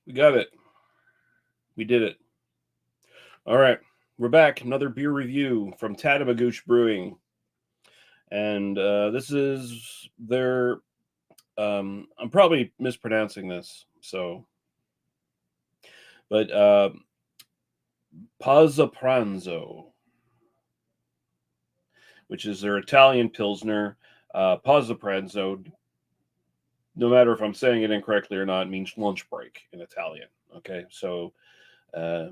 We got it. We did it. All right. We're back. Another beer review from Tatamagouche Brewing. And this is their. I'm probably mispronouncing this. But Pausa Pranzo, which is their Italian Pilsner. Pausa Pranzo, no matter if I'm saying it incorrectly or not, means lunch break in Italian. Okay. So uh,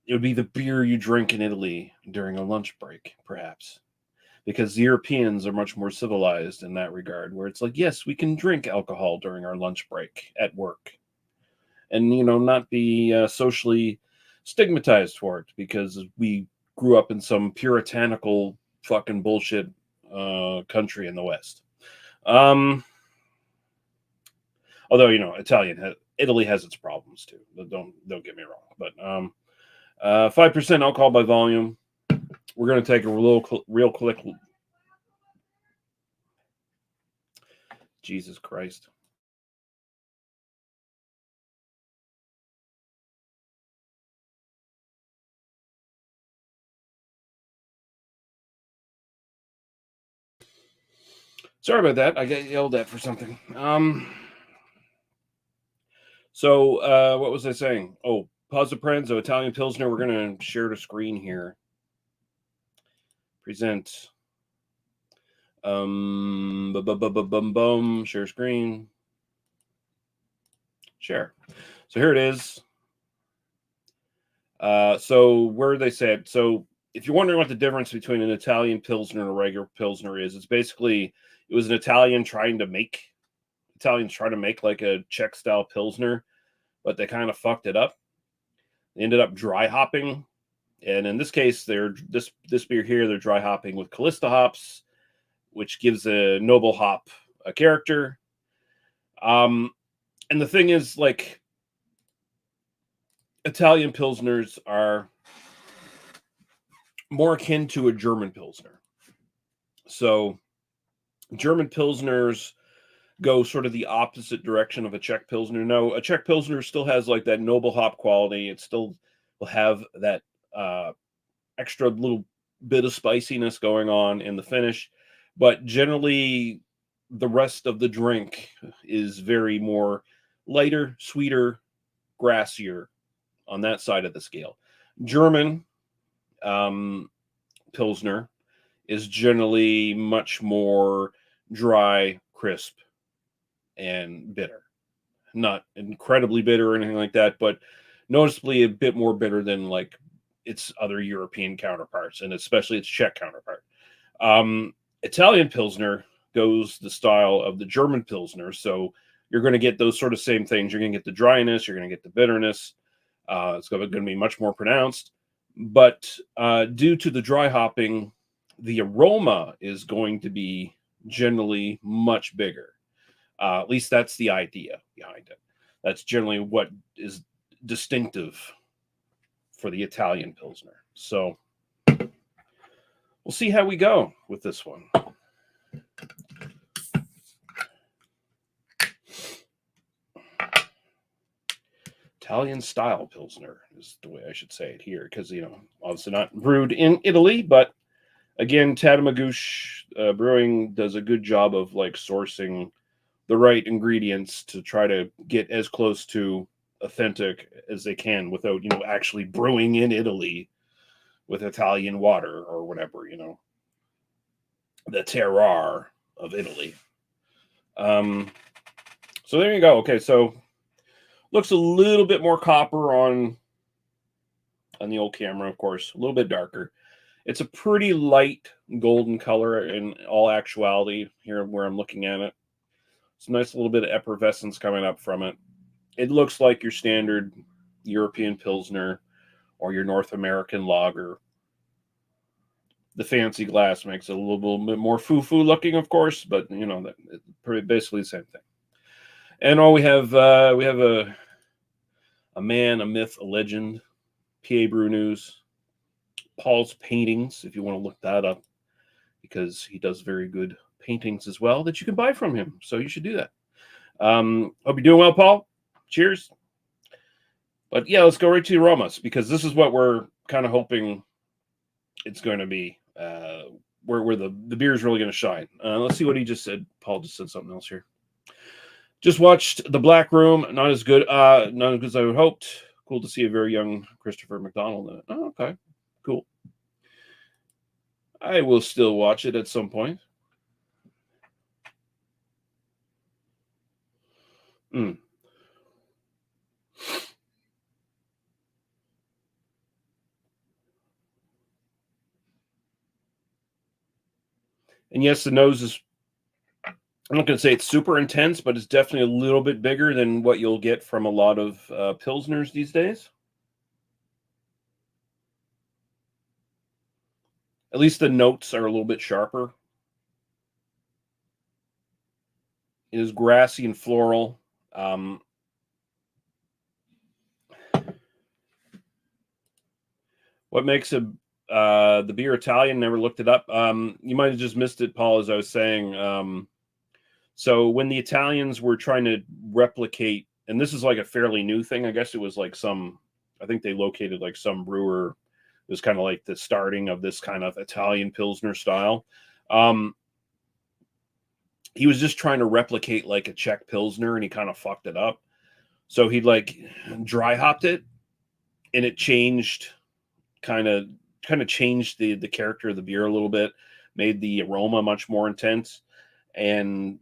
it would be the beer you drink in Italy during a lunch break, perhaps. Because the Europeans are much more civilized in that regard, where it's like, yes, we can drink alcohol during our lunch break at work, and not be socially stigmatized for it because we grew up in some puritanical fucking bullshit country in the West. Um, Although Italy has its problems too. Don't get me wrong, but 5% alcohol by volume. We're going to take a real quick. Jesus Christ. Sorry about that. I got yelled at for something. So what was I saying? Oh, Pausa Pranzo, Italian Pilsner. We're going to share the screen here. Present. Share screen. Share. So here it is. So where they said, so if you're wondering what the difference between an Italian Pilsner and a regular Pilsner is, it's basically, it was an Italians trying to make like a Czech style Pilsner, but they kind of fucked it up. They ended up dry hopping. And in this case, this beer here, they're dry hopping with Calista hops, which gives a noble hop a character. And the thing is, like, Italian Pilsners are more akin to a German Pilsner. So German Pilsners go sort of the opposite direction of a Czech Pilsner. No, a Czech Pilsner still has like that noble hop quality. It still will have that extra little bit of spiciness going on in the finish, but generally the rest of the drink is very more lighter, sweeter, grassier on that side of the scale. German Pilsner is generally much more dry, crisp, and bitter. Not incredibly bitter or anything like that, but noticeably a bit more bitter than like its other European counterparts, and especially its Czech counterpart. Italian Pilsner goes the style of the German Pilsner, so you're going to get those sort of same things. You're going to get the dryness, you're going to get the bitterness. It's going to be much more pronounced, but due to the dry hopping, the aroma is going to be generally much bigger. At least that's the idea behind it. That's generally what is distinctive for the Italian Pilsner. So we'll see how we go with this one. Italian style Pilsner is the way I should say it here, because, obviously not brewed in Italy, but again, Tatamagouche Brewing does a good job of like sourcing the right ingredients to try to get as close to authentic as they can without, actually brewing in Italy with Italian water or whatever, the terroir of Italy. So there you go. Okay, so looks a little bit more copper on the old camera, of course, a little bit darker. It's a pretty light golden color in all actuality here where I'm looking at it. It's a nice little bit of effervescence coming up from it. It looks like your standard European Pilsner or your North American lager. The fancy glass makes it a little bit more foo-foo looking, of course, but basically the same thing. And we have a man, a myth, a legend, PA Brew News, Paul's Paintings, if you want to look that up, because he does very good paintings as well that you can buy from him. So you should do that. Hope you're doing well, Paul. Cheers. But yeah, let's go right to the aromas because this is what we're kind of hoping it's going to be. Where the beer is really going to shine. Let's see what he just said. Paul just said something else here. Just watched The Black Room. Not as good. Not as good as I would hoped. Cool to see a very young Christopher McDonald in it. Oh, okay, cool. I will still watch it at some point. Mm. And yes, the nose is. I'm not going to say it's super intense, but it's definitely a little bit bigger than what you'll get from a lot of pilsners these days. At least the notes are a little bit sharper. It is grassy and floral. What makes the beer Italian? Never looked it up. You might have just missed it, Paul, as I was saying. So when the Italians were trying to replicate, and this is like a fairly new thing, I guess it was like some. I think they located like some brewer. It was kind of like the starting of this kind of Italian Pilsner style. Um, he was just trying to replicate like a Czech Pilsner, and he kind of fucked it up. So he like dry hopped it, and it changed kind of changed the character of the beer a little bit, made the aroma much more intense, and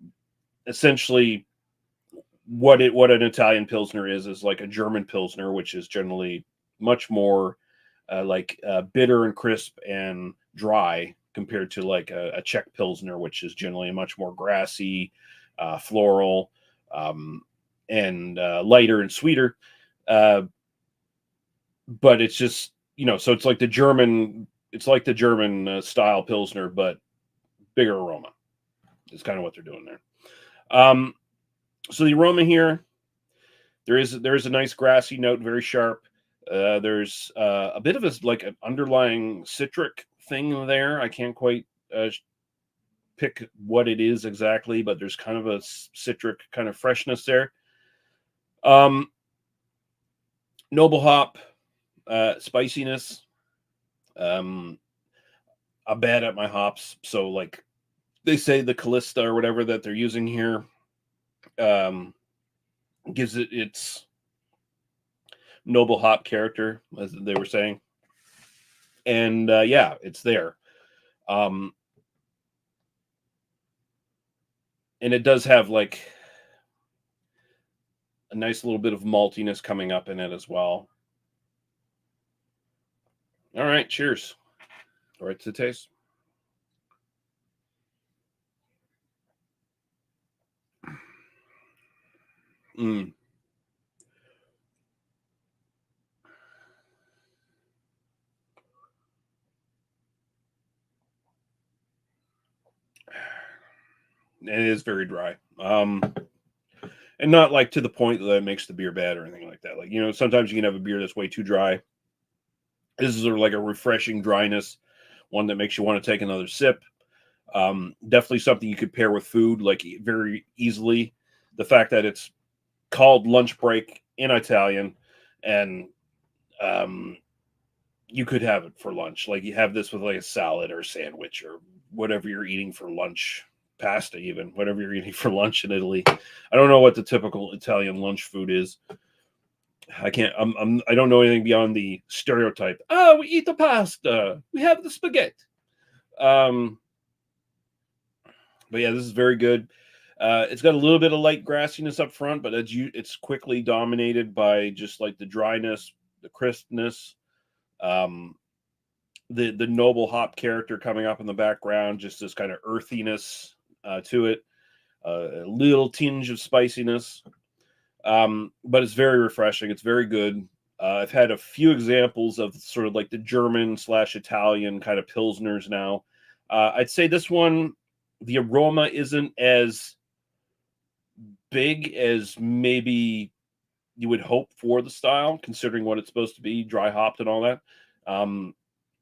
essentially what an Italian pilsner is like a German pilsner, which is generally much more bitter and crisp and dry compared to like a Czech pilsner, which is generally much more grassy, floral, um, and lighter and sweeter. Uh, but it's just so it's like the German style pilsner, but bigger aroma. Is kind of what they're doing there. Um, so the aroma here, there is a nice grassy note, very sharp. There's a bit of like an underlying citric thing there. I can't quite pick what it is exactly, but there's kind of a citric kind of freshness there. Um, Noble hop, spiciness. Um, I'm bad at my hops, so like they say the Callista or whatever that they're using here um, gives it its noble hop character, as they were saying, and yeah, it's there. Um, and it does have like a nice little bit of maltiness coming up in it as well. All right, cheers. All right to the taste. Mm. It is very dry. And not like to the point that it makes the beer bad or anything like that. Like, sometimes you can have a beer that's way too dry. This is sort of like a refreshing dryness, one that makes you want to take another sip. Definitely something you could pair with food like very easily. The fact that it's called lunch break in Italian, and um, you could have it for lunch. Like you have this with like a salad or a sandwich or whatever you're eating for lunch, pasta even, whatever you're eating for lunch in Italy. I don't know what the typical Italian lunch food is. I can't. I don't know anything beyond the stereotype. Oh, we eat the pasta. We have the spaghetti. Um, but yeah, this is very good. It's got a little bit of light grassiness up front, but it's quickly dominated by just like the dryness, the crispness, um, the noble hop character coming up in the background, just this kind of earthiness to it, a little tinge of spiciness. But it's very refreshing. It's very good. I've had a few examples of sort of like the German slash Italian kind of pilsners now. I'd say this one, the aroma isn't as big as maybe you would hope for the style, considering what it's supposed to be, dry hopped and all that.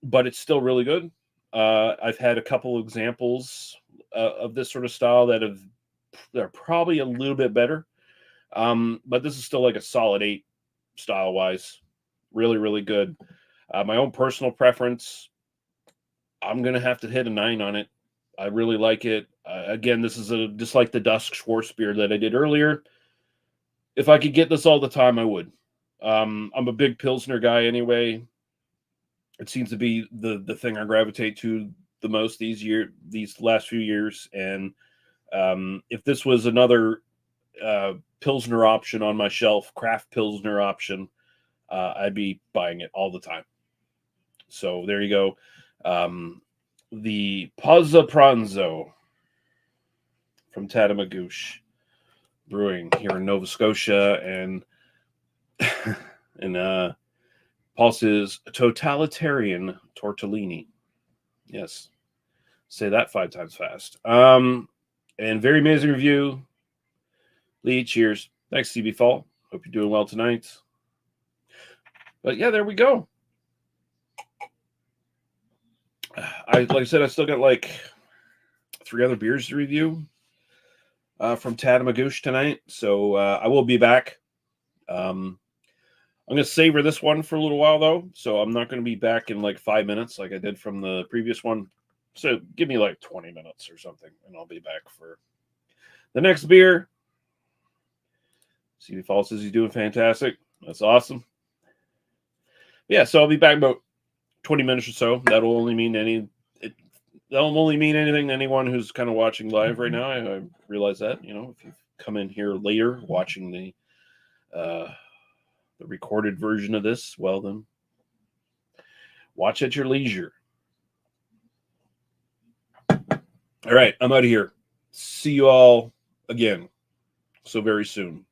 But it's still really good. I've had a couple examples of this sort of style that are probably a little bit better. But this is still like a solid 8 style wise. Really, really good. My own personal preference, I'm gonna have to hit a 9 on it. I really like it. Again, this is just like the Dusk Schwarzbier that I did earlier. If I could get this all the time, I would. I'm a big Pilsner guy anyway. It seems to be the thing I gravitate to the most these last few years. And if this was another Pilsner option on my shelf, craft Pilsner option, I'd be buying it all the time. So there you go. The Pausa Pranzo from Tatamagouche Brewing here in Nova Scotia, and Pulse's Totalitarian Tortellini. Yes, say that 5 times fast. And very amazing review. Lee, cheers. Thanks, CB Fall. Hope you're doing well tonight. But yeah, there we go. Like I said, I still got like 3 other beers to review from Tatamagouche tonight. So I will be back. I'm going to savor this one for a little while, though. So I'm not going to be back in like 5 minutes like I did from the previous one. So give me like 20 minutes or something, and I'll be back for the next beer. CB Fall says he's doing fantastic. That's awesome. Yeah, so I'll be back about 20 minutes or so. That'll only mean anything to anyone who's kind of watching live right now. I realize that, if you come in here later watching the recorded version of this, well then, watch at your leisure. All right, I'm out of here. See you all again so very soon.